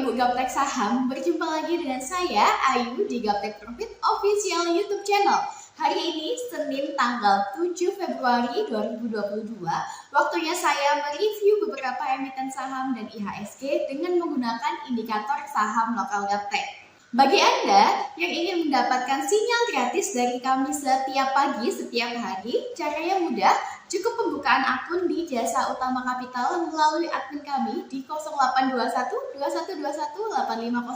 Ibu Gaptek Saham, berjumpa lagi dengan saya Ayu di Gaptek Profit Official YouTube Channel. Hari ini Senin tanggal 7 Februari 2022, waktunya saya mereview beberapa emiten saham dan IHSG dengan menggunakan indikator saham lokal Gaptek. Bagi Anda yang ingin mendapatkan sinyal gratis dari kami setiap pagi, setiap hari, caranya mudah, cukup pembukaan akun di Jasa Utama Kapital melalui admin kami di 0821 2121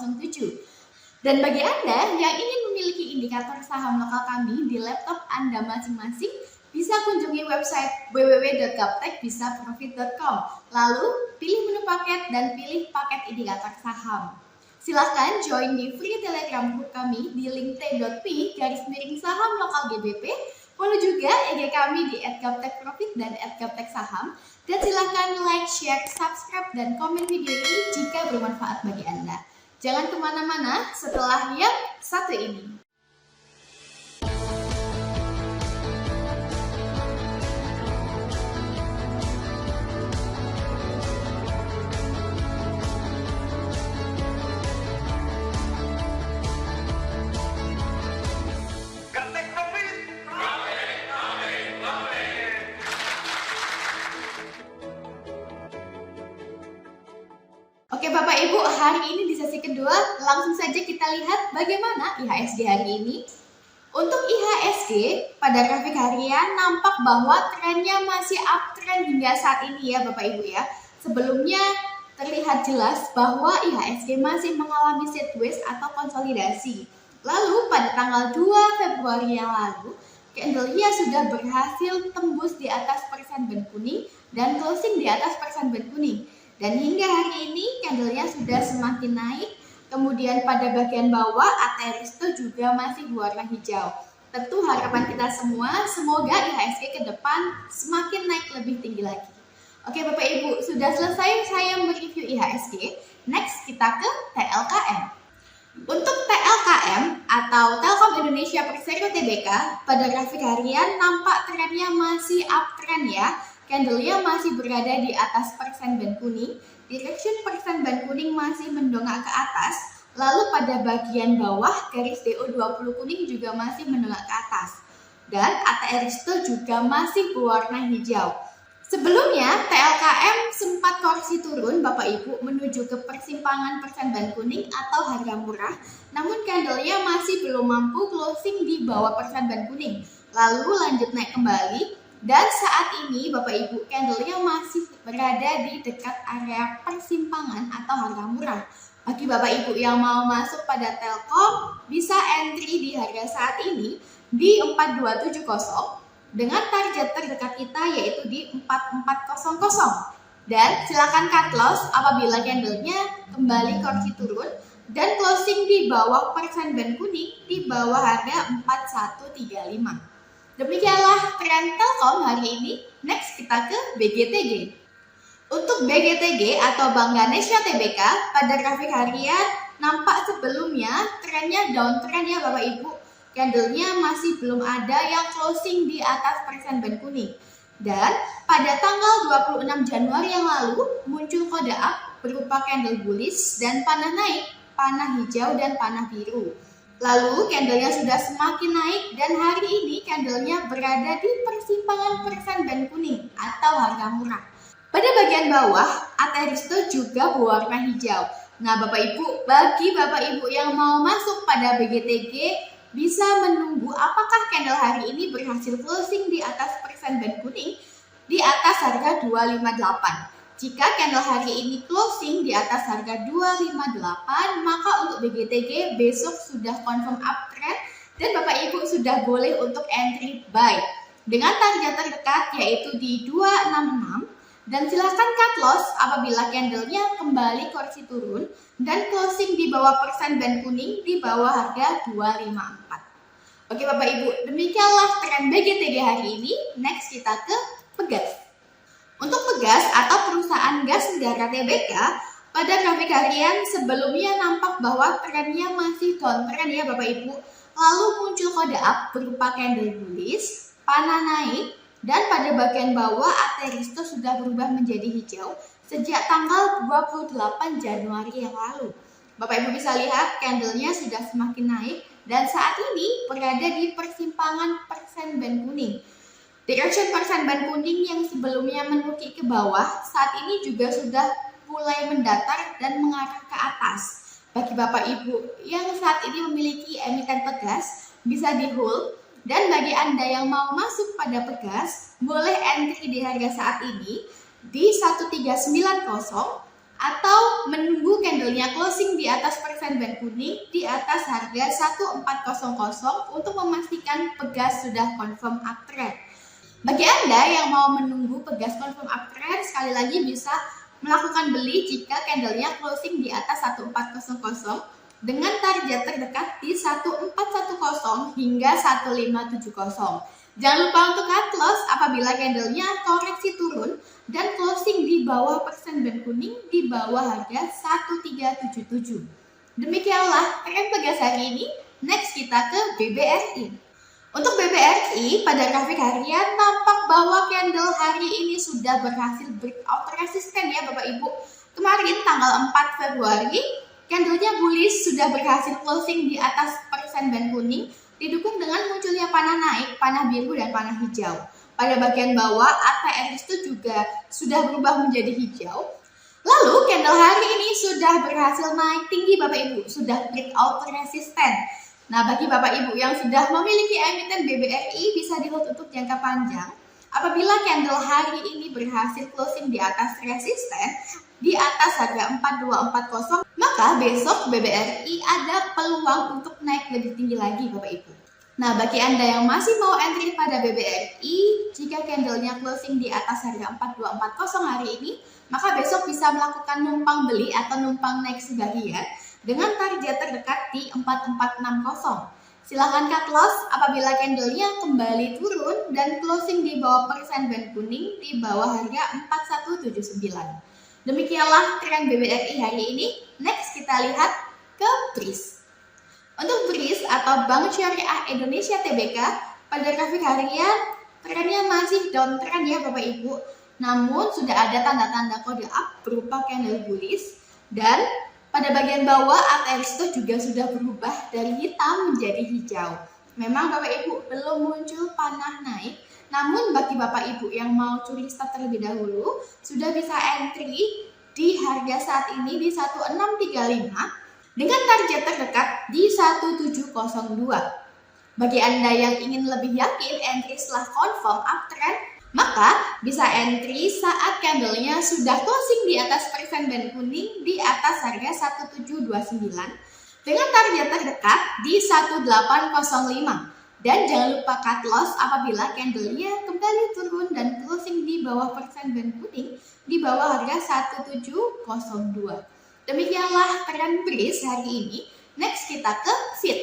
8507. Dan bagi Anda yang ingin memiliki indikator saham lokal kami di laptop Anda masing-masing, bisa kunjungi website www.gaptekbisaprofit.com. Lalu pilih menu paket dan pilih paket indikator saham. Silahkan join di free telegram group kami di link t.me/saham lokal GBP. Follow juga IG kami di @gaptekprofit dan @gapteksaham. Dan silahkan like, share, subscribe, dan komen video ini jika bermanfaat bagi Anda. Jangan kemana-mana setelah yang satu ini. Oke Bapak Ibu, hari ini di sesi kedua langsung saja kita lihat bagaimana IHSG hari ini. Untuk IHSG pada grafik harian nampak bahwa trennya masih uptrend hingga saat ini ya Bapak Ibu ya. Sebelumnya terlihat jelas bahwa IHSG masih mengalami sideways atau konsolidasi. Lalu pada tanggal 2 Februari yang lalu, candle-nya sudah berhasil tembus di atas persen band kuning dan closing di atas persen band kuning. Dan hingga hari ini candle-nya sudah semakin naik. Kemudian pada bagian bawah ATR itu juga masih berwarna hijau. Tentu harapan kita semua semoga IHSG ke depan semakin naik lebih tinggi lagi. Oke Bapak Ibu, sudah selesai saya mereview IHSG. Next kita ke TLKM. Untuk TLKM atau Telkom Indonesia Persero Tbk pada grafik harian nampak trennya masih uptrend ya. Candle-nya masih berada di atas persen band kuning, direction persen band kuning masih mendongak ke atas, lalu pada bagian bawah garis DO20 kuning juga masih mendongak ke atas, dan ATR itu juga masih berwarna hijau. Sebelumnya TLKM sempat koreksi turun Bapak Ibu menuju ke persimpangan persen band kuning atau harga murah, namun candle-nya masih belum mampu closing di bawah persen band kuning, lalu lanjut naik kembali. Dan saat ini Bapak Ibu candle-nya masih berada di dekat area persimpangan atau harga murah. Bagi Bapak Ibu yang mau masuk pada Telkom bisa entry di harga saat ini di 4270 dengan target terdekat kita yaitu di 4400. Dan silakan cut loss apabila candle-nya kembali koreksi turun dan closing di bawah persen band kuning di bawah harga 4135. Demikianlah tren Telkom hari ini. Next kita ke BGTG. Untuk BGTG atau Bank Ganesha Tbk pada grafik harian nampak sebelumnya trennya downtrend ya Bapak Ibu. Candle-nya masih belum ada yang closing di atas persen band kuning. Dan pada tanggal 26 Januari yang lalu muncul kode up berupa candle bullish dan panah naik, panah hijau dan panah biru. Lalu candle-nya sudah semakin naik dan hari ini candle-nya berada di persimpangan persen band kuning atau harga murah. Pada bagian bawah ATR itu juga berwarna hijau. Nah Bapak Ibu, bagi Bapak Ibu yang mau masuk pada BGTG bisa menunggu apakah candle hari ini berhasil closing di atas persen band kuning di atas harga 258. Jika candle hari ini closing di atas harga 258, maka untuk BGTG besok sudah confirm uptrend dan Bapak Ibu sudah boleh untuk entry buy dengan target terdekat yaitu di 266 dan silakan cut loss apabila candle-nya kembali koreksi turun dan closing di bawah persen band kuning di bawah harga 254. Oke Bapak Ibu, demikianlah tren BGTG hari ini. Next kita ke Pegas. Untuk Pegas atau perusahaan gas negara Tbk pada grafik harian sebelumnya nampak bahwa trennya masih downtrend ya Bapak Ibu. Lalu muncul kode up berupa candle bullish, panah naik, dan pada bagian bawah ATR itu sudah berubah menjadi hijau sejak tanggal 28 Januari yang lalu. Bapak Ibu bisa lihat candlenya sudah semakin naik dan saat ini berada di persimpangan persen band kuning. Direction persen band kuning yang sebelumnya menukik ke bawah saat ini juga sudah mulai mendatar dan mengarah ke atas. Bagi Bapak Ibu yang saat ini memiliki emiten pegas bisa di hold, dan bagi Anda yang mau masuk pada pegas boleh entry di harga saat ini di 1390 atau menunggu candlenya closing di atas persen band kuning di atas harga 1400 untuk memastikan pegas sudah confirm uptrend. Bagi Anda yang mau menunggu pegas confirm uptrend, sekali lagi bisa melakukan beli jika candlenya closing di atas 1400 dengan target terdekat di 1410 hingga 1570. Jangan lupa untuk cut loss apabila candlenya koreksi turun dan closing di bawah persen band kuning di bawah harga 1377. Demikianlah tren pegas hari ini. Next kita ke BBRI. Untuk BBRI pada grafik harian nampak bahwa candle hari ini sudah berhasil breakout resisten ya Bapak Ibu. Kemarin tanggal 4 Februari candlenya bullish sudah berhasil closing di atas persen band kuning, didukung dengan munculnya panah naik, panah biru, dan panah hijau. Pada bagian bawah, ATR itu juga sudah berubah menjadi hijau. Lalu, candle hari ini sudah berhasil naik tinggi Bapak Ibu, sudah breakout resisten. Nah, bagi Bapak Ibu yang sudah memiliki emiten BBRI bisa di-hold untuk jangka panjang. Apabila candle hari ini berhasil closing di atas resisten, di atas harga 4240, maka besok BBRI ada peluang untuk naik lebih tinggi lagi Bapak Ibu. Nah, bagi Anda yang masih mau entry pada BBRI, jika candlenya closing di atas harga 4240 hari ini, maka besok bisa melakukan numpang beli atau numpang naik sebagian dengan target terdekat di 4460. Silahkan cut loss apabila candlenya kembali turun dan closing di bawah persen band kuning di bawah harga 4179. Demikianlah tren BBRI hari ini. Next kita lihat ke BRIS. Untuk BRIS atau Bank Syariah Indonesia Tbk pada grafik harian trennya masih downtrend ya Bapak Ibu. Namun sudah ada tanda-tanda kode up berupa candle bullish, dan pada bagian bawah ATR itu juga sudah berubah dari hitam menjadi hijau. Memang Bapak Ibu belum muncul panah naik, namun bagi Bapak Ibu yang mau curi start terlebih dahulu, sudah bisa entry di harga saat ini di 1635 dengan target terdekat di 1702. Bagi Anda yang ingin lebih yakin entry setelah confirm uptrend, maka bisa entry saat candlenya sudah closing di atas persen band kuning di atas harga 1729 dengan target terdekat di 1805. Dan jangan lupa cut loss apabila candlenya kembali turun dan closing di bawah persen band kuning di bawah harga 1702. Demikianlah tren BRIS hari ini. Next kita ke FIT.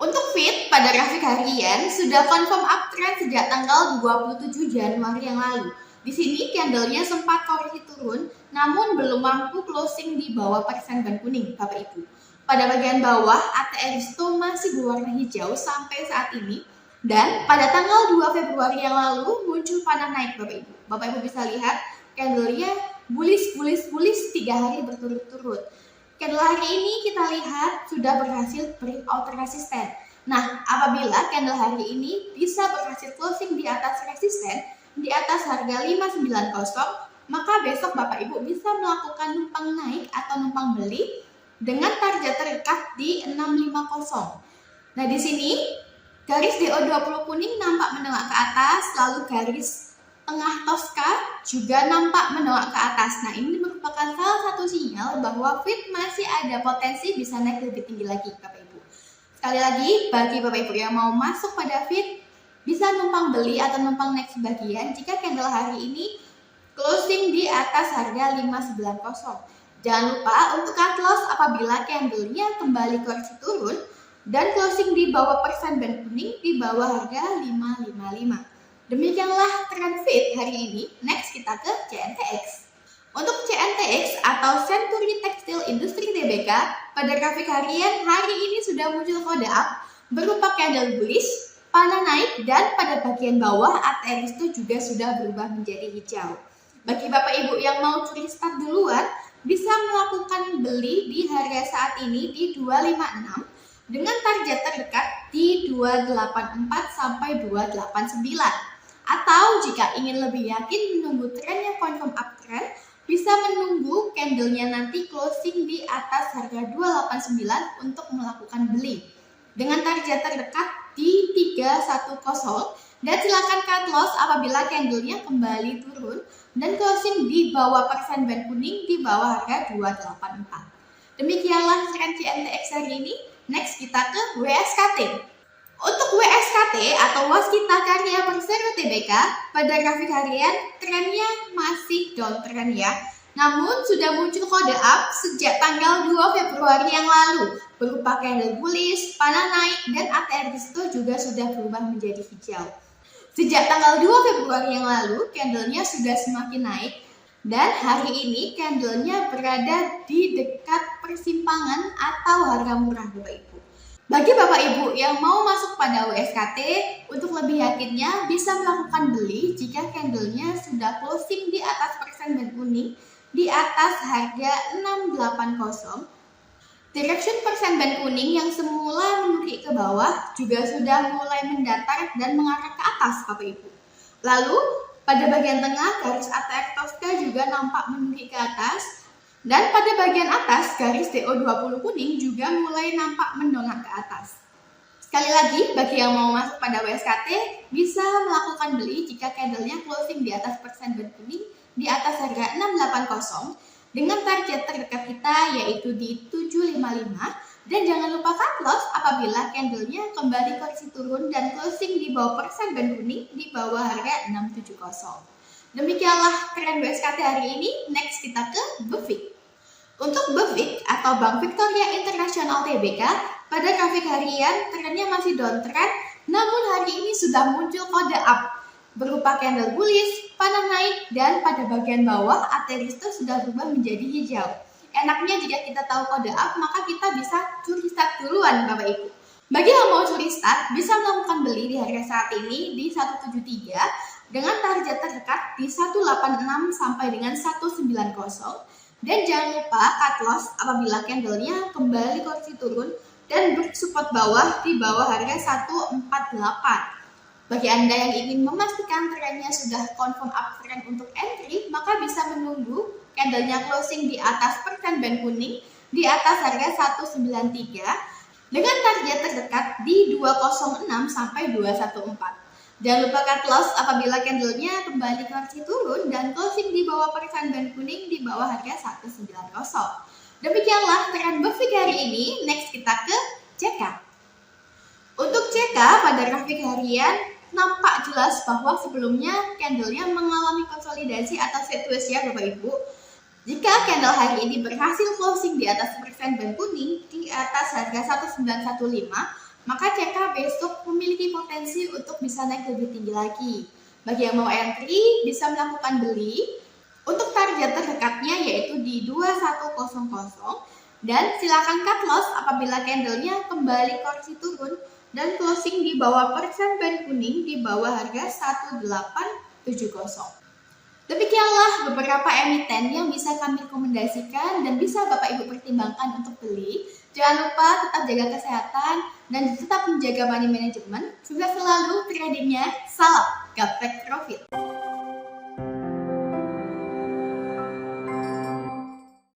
Untuk FIT pada grafik harian sudah confirm uptrend sejak tanggal 27 Januari yang lalu. Di sini candlenya sempat koreksi turun, namun belum mampu closing di bawah persen band kuning, Bapak Ibu. Pada bagian bawah, ATR itu masih berwarna hijau sampai saat ini. Dan pada tanggal 2 Februari yang lalu muncul panah naik, Bapak Ibu. Bapak Ibu bisa lihat candlenya bullish 3 hari berturut-turut. Candle hari ini kita lihat sudah berhasil breakout resisten. Nah, apabila candle hari ini bisa berhasil closing di atas resisten di atas harga 590, maka besok Bapak Ibu bisa melakukan numpang naik atau numpang beli dengan target terdekat di 650. Nah, di sini garis DO20 kuning nampak menengah ke atas, lalu garis tengah Tosca juga nampak menolak ke atas. Nah, ini merupakan salah satu sinyal bahwa FIT masih ada potensi bisa naik lebih tinggi lagi, Bapak Ibu. Sekali lagi, bagi Bapak Ibu yang mau masuk pada FIT, bisa numpang beli atau numpang naik sebagian jika candle hari ini closing di atas harga 590. Jangan lupa untuk cut loss apabila candlenya kembali koreksi turun dan closing di bawah persen band kuning di bawah harga 555. Demikianlah tren FIT hari ini. Next kita ke CNTX. Untuk CNTX atau Century Textile Industry Tbk pada grafik harian hari ini sudah muncul kode up berupa candle bullish, panah naik, dan pada bagian bawah ATR itu juga sudah berubah menjadi hijau. Bagi Bapak Ibu yang mau curi start duluan, bisa melakukan beli di harga saat ini di 256 dengan target terdekat di 284 sampai 289. Atau jika ingin lebih yakin menunggu tren yang confirm uptrend, bisa menunggu candlenya nanti closing di atas harga 289 untuk melakukan beli dengan target terdekat di 310, dan silakan cut loss apabila candlenya kembali turun dan closing di bawah persen band kuning di bawah harga 284. Demikianlah tren CNTX hari ini. Next kita ke WSKT. Untuk WSKT atau Waskita Karya Persero Tbk, pada grafik harian trennya masih downtrend ya. Namun sudah muncul kode up sejak tanggal 2 Februari yang lalu berupa candle bullish, panah naik, dan ATR di situ juga sudah berubah menjadi hijau. Sejak tanggal 2 Februari yang lalu candlenya sudah semakin naik dan hari ini candlenya berada di dekat persimpangan atau harga murah Bapak Ibu. Bagi Bapak Ibu yang mau masuk pada WSKT, untuk lebih yakinnya bisa melakukan beli jika candlenya sudah closing di atas persen band kuning di atas harga 680. Direction persen band kuning yang semula menukik ke bawah juga sudah mulai mendatar dan mengarah ke atas Bapak Ibu. Lalu pada bagian tengah garis ATR Tosca juga nampak menukik ke atas. Dan pada bagian atas, garis DO20 kuning juga mulai nampak mendongak ke atas. Sekali lagi, bagi yang mau masuk pada WSKT, bisa melakukan beli jika candlenya closing di atas persen band kuning di atas harga 680 dengan target terdekat kita yaitu di 755. Dan jangan lupa cut loss apabila candlenya kembali koreksi turun dan closing di bawah persen band kuning di bawah harga 670. Demikianlah tren WSKT hari ini. Next kita ke BVIX. Untuk BVIX atau Bank Victoria International Tbk, pada grafik harian trennya masih downtrend, namun hari ini sudah muncul kode up berupa candle bullish, panah naik, dan pada bagian bawah ATR itu sudah berubah menjadi hijau. Enaknya jika kita tahu kode up, maka kita bisa curi start duluan Bapak Ibu. Bagi yang mau curi start, bisa melakukan beli di harga saat ini di 173 dengan target terdekat di 186 sampai dengan 190. Dan jangan lupa cut loss apabila candlenya kembali koreksi turun dan bersupport bawah di bawah harga 148. Bagi Anda yang ingin memastikan trennya sudah confirm uptrend untuk entry, maka bisa menunggu candlenya closing di atas persen band kuning di atas harga 193 dengan target terdekat di 206 sampai 214. Jangan lupa cut loss apabila candlenya kembali koreksi turun dan closing di bawah persen band kuning di bawah harga 190. Demikianlah tren BVIX hari ini. Next kita ke CK. Untuk CK pada grafik harian nampak jelas bahwa sebelumnya candlenya mengalami konsolidasi atau sideways ya Bapak Ibu. Jika candle hari ini berhasil closing di atas persen band kuning di atas harga 1915, maka CK besok memiliki potensi untuk bisa naik lebih tinggi lagi. Bagi yang mau entry, bisa melakukan beli untuk target terdekatnya yaitu di 2100 dan silakan cut loss apabila candlenya kembali koreksi turun dan closing di bawah persen band kuning di bawah harga 1870. Demikianlah beberapa emiten yang bisa kami rekomendasikan dan bisa Bapak Ibu pertimbangkan untuk beli. Jangan lupa tetap jaga kesehatan dan tetap menjaga money management. Sukses selalu tradingnya. Salam Gaptek Profit.